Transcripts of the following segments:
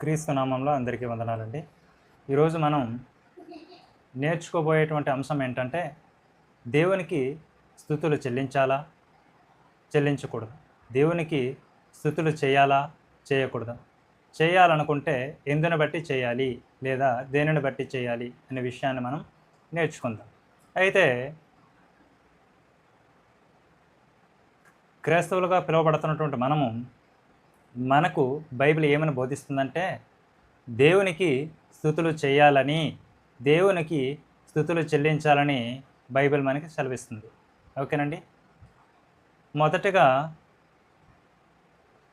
క్రీస్తు నామంలో అందరికీ వందనాలండి. ఈరోజు మనం నేర్చుకోబోయేటువంటి అంశం ఏంటంటే, దేవునికి స్తుతులు చెల్లించాలా? చెల్లించకూడదా? దేవునికి స్తుతులు చేయాలా? చేయకూడదా? చేయాలనుకుంటే ఎందుని బట్టి చేయాలి? లేదా దేనిని బట్టి చేయాలి? అనే విషయాన్ని మనం నేర్చుకుందాం. అయితే క్రైస్తవులుగా పిలువబడుతున్నటువంటి మనకు బైబిల్ ఏమని బోధిస్తుందంటే, దేవునికి స్తుతులు చేయాలని, దేవునికి స్తుతులు చెల్లించాలని బైబిల్ మనకి సెలవిస్తుంది. ఓకేనండి. మొదటగా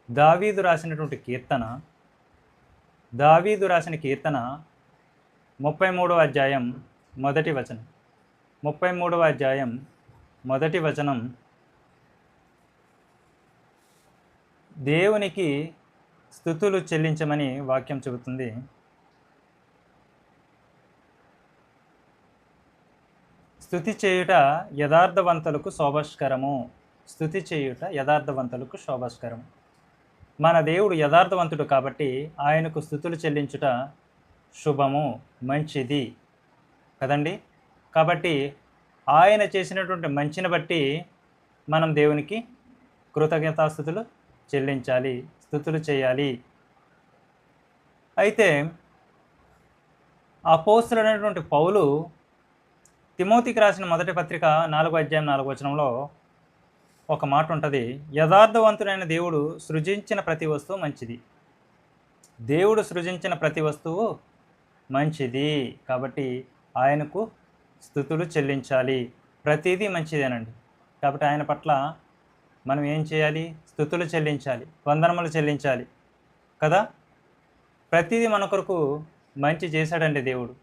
దావీదు రాసిన కీర్తన 33వ అధ్యాయం మొదటి వచనం. 33వ అధ్యాయం మొదటి వచనం, దేవునికి స్తుతులు చెల్లించమని వాక్యం చెబుతుంది. స్తుతి చేయుట యథార్థవంతులకు శోభస్కరము. స్తుతి చేయుట యథార్థవంతులకు శోభస్కరము. మన దేవుడు యథార్థవంతుడు కాబట్టి ఆయనకు స్తుతులు చెల్లించుట శుభము, మంచిది కదండి. కాబట్టి ఆయన చేసినటువంటి మంచిని బట్టి మనం దేవునికి కృతజ్ఞతాస్తుతులు చెల్లించాలి, స్తుతులు చేయాలి. అయితే అపోస్తలుడైనటువంటి పౌలు తిమోతికి రాసిన మొదటి పత్రిక 4వ అధ్యాయం 4వ వచనంలో ఒక మాట ఉంటుంది. యథార్థవంతుడైన దేవుడు సృజించిన ప్రతి వస్తువు మంచిది. దేవుడు సృజించిన ప్రతి వస్తువు మంచిది కాబట్టి ఆయనకు స్తుతులు చెల్లించాలి. ప్రతిదీ మంచిదేనండి. కాబట్టి ఆయన పట్ల మనం ఏం చేయాలి? స్తుతులు చెల్లించాలి, వందనములు చెల్లించాలి కదా. ప్రతిదీ మన కొరకు మంచి చేశాడండి దేవుడు.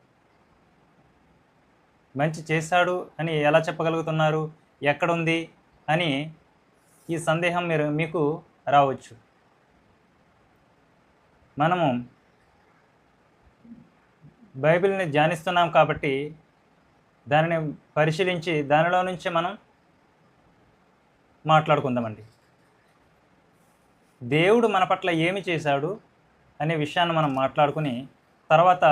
మంచి చేశాడు అని ఎలా చెప్పగలుగుతున్నారు? ఎక్కడుంది అని ఈ సందేహం మీకు రావచ్చు. మనము బైబిల్ని ధ్యానిస్తున్నాం కాబట్టి దానిని పరిశీలించి దానిలో నుంచి మనం మాట్లాడుకుందామండి. దేవుడు మన పట్ల ఏమి చేశాడు అనే విషయాన్ని మనం మాట్లాడుకుని తర్వాత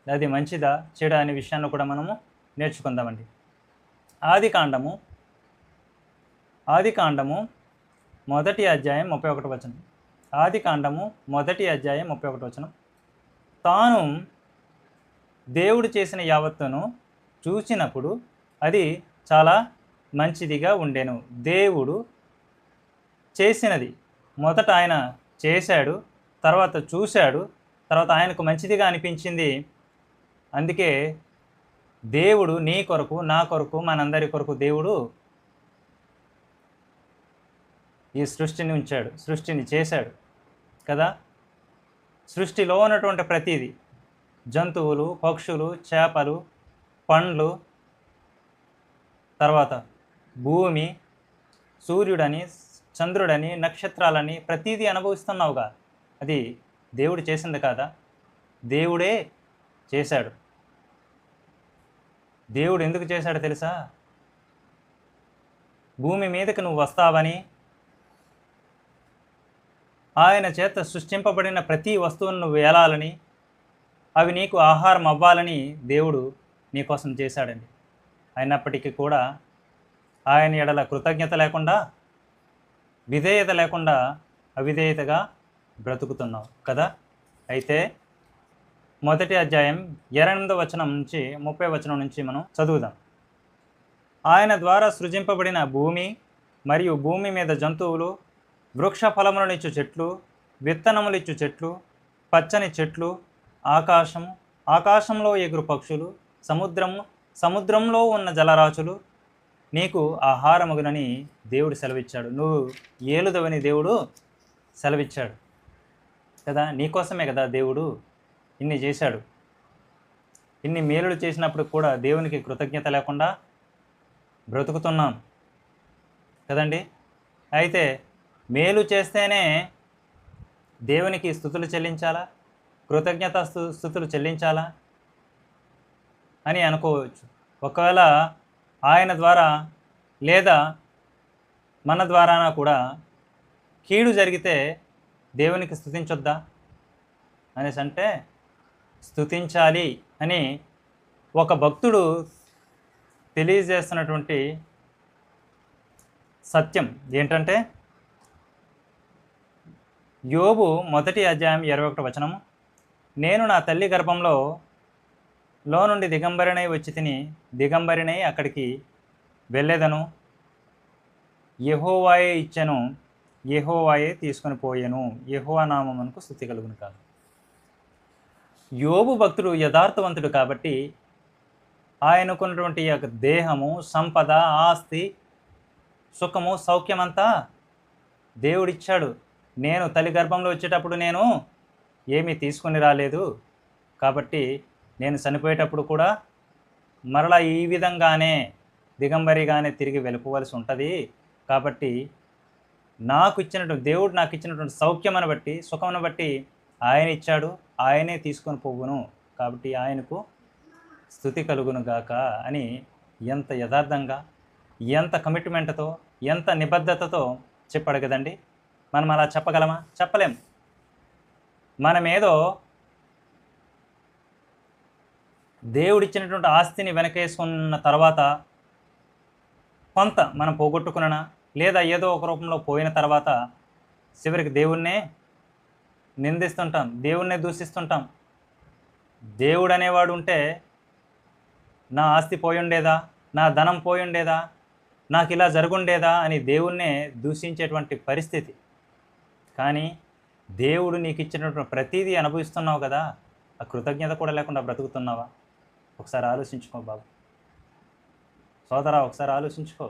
అది మంచిదా చెడా అనే విషయాన్ని కూడా మనము నేర్చుకుందామండి. ఆదికాండము మొదటి అధ్యాయం 31 వచనం. ఆదికాండము మొదటి అధ్యాయం 31 వచనం. తాను దేవుడు చేసిన యావత్తును చూసినప్పుడు అది చాలా మంచిదిగా ఉండెను. దేవుడు చేసినది మొదట ఆయన చేశాడు, తర్వాత చూశాడు, తర్వాత ఆయనకు మంచిదిగా అనిపించింది. అందుకే దేవుడు నీ కొరకు, నా కొరకు, మనందరి కొరకు దేవుడు ఈ సృష్టిని చేశాడు కదా. సృష్టిలో ఉన్నటువంటి ప్రతిదీ, జంతువులు, పక్షులు, చేపలు, పండ్లు, తర్వాత భూమి, సూర్యుడని, చంద్రుడని, నక్షత్రాలని ప్రతిదీ అనుభవిస్తున్నావుగా, అది దేవుడు చేసింది కాదా? దేవుడే చేశాడు. దేవుడు ఎందుకు చేశాడో తెలుసా? భూమి మీదకి నువ్వు వస్తావని, ఆయన చేత సృష్టింపబడిన ప్రతి వస్తువును నువ్వు వేలాలని, అవి నీకు ఆహారం అవ్వాలని దేవుడు నీకోసం చేశాడండి. అయినప్పటికీ కూడా ఆయన ఎడల కృతజ్ఞత లేకుండా, విధేయత లేకుండా అవిధేయతగా బ్రతుకుతున్నావు కదా. అయితే మొదటి అధ్యాయం 28వ వచనం నుంచి 30వ వచనం నుంచి మనం చదువుదాం. ఆయన ద్వారా సృజింపబడిన భూమి మరియు భూమి మీద జంతువులు, వృక్ష ఫలములనిచ్చు చెట్లు, విత్తనములిచ్చు చెట్లు, పచ్చని చెట్లు, ఆకాశంలో ఎగురు పక్షులు, సముద్రంలో ఉన్న జలరాశులు నీకు ఆహారమగునని దేవుడు సెలవిచ్చాడు. నువ్వు ఏలుదవని దేవుడు సెలవిచ్చాడు కదా. నీకోసమే కదా దేవుడు ఇన్ని చేశాడు. ఇన్ని మేలులు చేసినప్పుడు కూడా దేవునికి కృతజ్ఞత లేకుండా బ్రతుకుతున్నాం కదండి. అయితే మేలు చేస్తేనే దేవునికి స్తుతులు చెల్లించాలా, కృతజ్ఞత స్తుతులు చెల్లించాలా అని అనుకోవచ్చు. ఒకవేళ ఆయన ద్వారా లేదా మన ద్వారానా కూడా కీడు జరిగితే దేవునికి స్తుతించొద్దా? అనేసి అంటే స్తుతించాలి అని ఒక భక్తుడు తెలియజేస్తున్నటువంటి సత్యం ఏంటంటే, యోబు 1:21 నేను నా తల్లి గర్భంలో నుండి దిగంబరినై వచ్చి తిని దిగంబరినై అక్కడికి వెళ్ళేదను, యెహోవాయే ఇచ్చెను, యెహోవాయే తీసుకొని పోయెను, యెహోవా నామమునకు స్తుతి కలుగును కాదు. యోబు భక్తుడు యథార్థవంతుడు కాబట్టి ఆయనకున్నటువంటి యొక్క దేహము, సంపద, ఆస్తి, సుఖము, సౌఖ్యమంతా దేవుడిచ్చాడు. నేను తల్లి గర్భంలో వచ్చేటప్పుడు నేను ఏమీ తీసుకొని రాలేదు, కాబట్టి నేను చనిపోయేటప్పుడు కూడా మరలా ఈ విధంగానే దిగంబరిగానే తిరిగి వెళ్ళిపోవలసి ఉంటుంది. కాబట్టి దేవుడు నాకు ఇచ్చినటువంటి సౌఖ్యమని బట్టి, సుఖమును బట్టి ఆయన ఇచ్చాడు, ఆయనే తీసుకొని పోవును, కాబట్టి ఆయనకు స్తుతి కలుగును గాక అని ఎంత యథార్థంగా, ఎంత కమిట్మెంట్తో, ఎంత నిబద్ధతతో చెప్పాడు కదండి. మనం అలా చెప్పగలమా? చెప్పలేం. మనమేదో దేవుడిచ్చినటువంటి ఆస్తిని వెనకేసుకున్న తర్వాత కొంత మనం పోగొట్టుకున్నా, లేదా ఏదో ఒక రూపంలో పోయిన తర్వాత చివరికి దేవుణ్ణే నిందిస్తుంటాం, దేవుణ్ణే దూషిస్తుంటాం. దేవుడు అనేవాడు ఉంటే నా ఆస్తి పోయుండేదా, నా ధనం పోయుండేదా, నాకు ఇలా జరుగుండేదా అని దేవుణ్ణే దూషించేటువంటి పరిస్థితి. కానీ దేవుడు నీకు ఇచ్చినటువంటి ప్రతిదీ అనుభవిస్తున్నావు కదా, ఆ కృతజ్ఞత కూడా లేకుండా బ్రతుకుతున్నావా? ఒకసారి ఆలోచించుకో బాబు, సోదరా, ఒకసారి ఆలోచించుకో.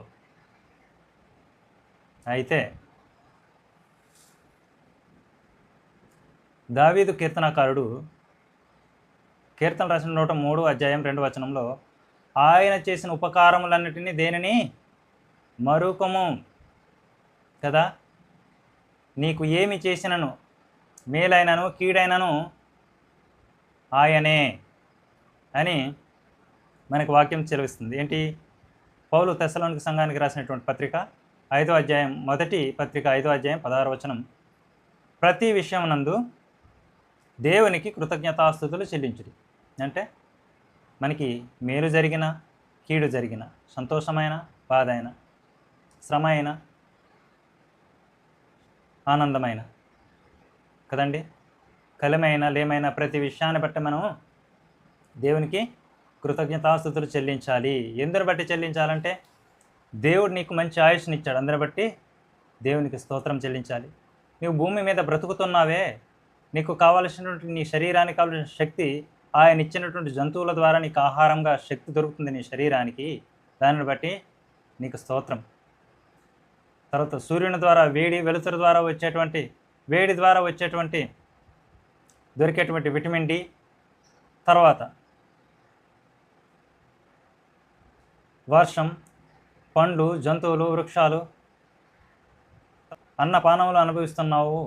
అయితే దావీదు కీర్తనకారుడు కీర్తన రాసిన 103:2 ఆయన చేసిన ఉపకారములన్నిటినీ దేనిని మరుకము కదా, నీకు ఏమి చేసినను, మేలైనను కీడైనను ఆయనే అని మనకు వాక్యం చెలవిస్తుంది. ఏంటి? పౌలు తెస్సలోనిక సంఘానికి రాసినటువంటి పత్రిక 5వ అధ్యాయం, మొదటి పత్రిక 5వ అధ్యాయం 16 ప్రతి విషయమునందు దేవునికి కృతజ్ఞతాస్తుతులు చెల్లించుడి. అంటే మనకి మేలు జరిగిన, కీడు జరిగిన, సంతోషమైన, బాధ అయిన, శ్రమ అయిన, ఆనందమైన కదండి, కలిమైన, లేమైన ప్రతి విషయాన్ని బట్టి మనం దేవునికి కృతజ్ఞతాస్తుతులు చెల్లించాలి. ఎందుని బట్టి చెల్లించాలంటే, దేవుడు నీకు మంచి ఆయుష్ని ఇచ్చాడు, అందరిని బట్టి దేవునికి స్తోత్రం చెల్లించాలి. నువ్వు భూమి మీద బ్రతుకుతున్నావే, నీకు కావలసినటువంటి, నీ శరీరానికి కావలసిన శక్తి ఆయన ఇచ్చినటువంటి జంతువుల ద్వారా నీకు ఆహారంగా శక్తి దొరుకుతుంది నీ శరీరానికి, దానిని బట్టి నీకు స్తోత్రం. తర్వాత సూర్యుని ద్వారా వేడి, వెలుతురు ద్వారా వచ్చేటువంటి వేడి ద్వారా వచ్చేటువంటి దొరికేటువంటి విటమిన్ డి, తర్వాత వర్షం, పండ్లు, జంతువులు, వృక్షాలు, అన్నపానములు అనుభవిస్తున్నావు,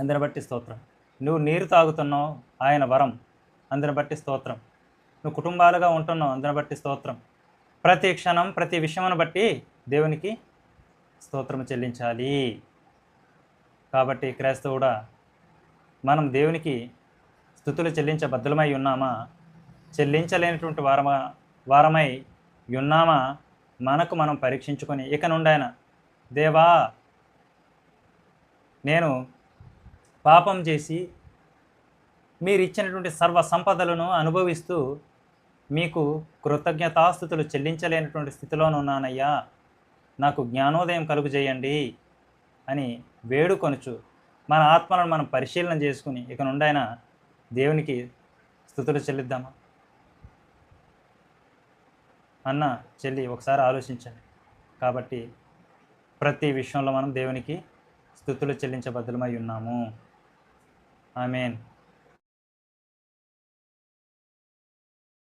అందుని బట్టి స్తోత్రం. నువ్వు నీరు తాగుతున్నావు, ఆయన వరం, అందుని బట్టి స్తోత్రం. నువ్వు కుటుంబాలుగా ఉంటున్నావు, అందుని బట్టి స్తోత్రం. ప్రతి క్షణం, ప్రతి విషయమును బట్టి దేవునికి స్తోత్రం చెల్లించాలి. కాబట్టి క్రైస్తవుడా, మనం దేవునికి స్తుతులు చెల్లించబద్ధులమై ఉన్నామా? చెల్లించలేనటువంటి వారమై ఉన్నామా? మనకు మనం పరీక్షించుకొని ఇక నుండైనా, దేవా, నేను పాపం చేసి మీరు ఇచ్చినటువంటి సర్వ సంపదలను అనుభవిస్తూ మీకు కృతజ్ఞతాస్తుతులు చెల్లించలేనటువంటి స్థితిలోనున్నానయ్యా, నాకు జ్ఞానోదయం కలుగజేయండి అని వేడుకొనుచు మన ఆత్మలను మనం పరిశీలన చేసుకుని ఇక నుండైనా దేవునికి స్తుతులు చెల్లిద్దామా? అన్న చెల్లి, ఒకసారి ఆలోచించండి. కాబట్టి ప్రతి విషయంలో మనం దేవునికి స్తుతులు చెల్లించబద్ధులమై ఉన్నాము. ఆమేన్.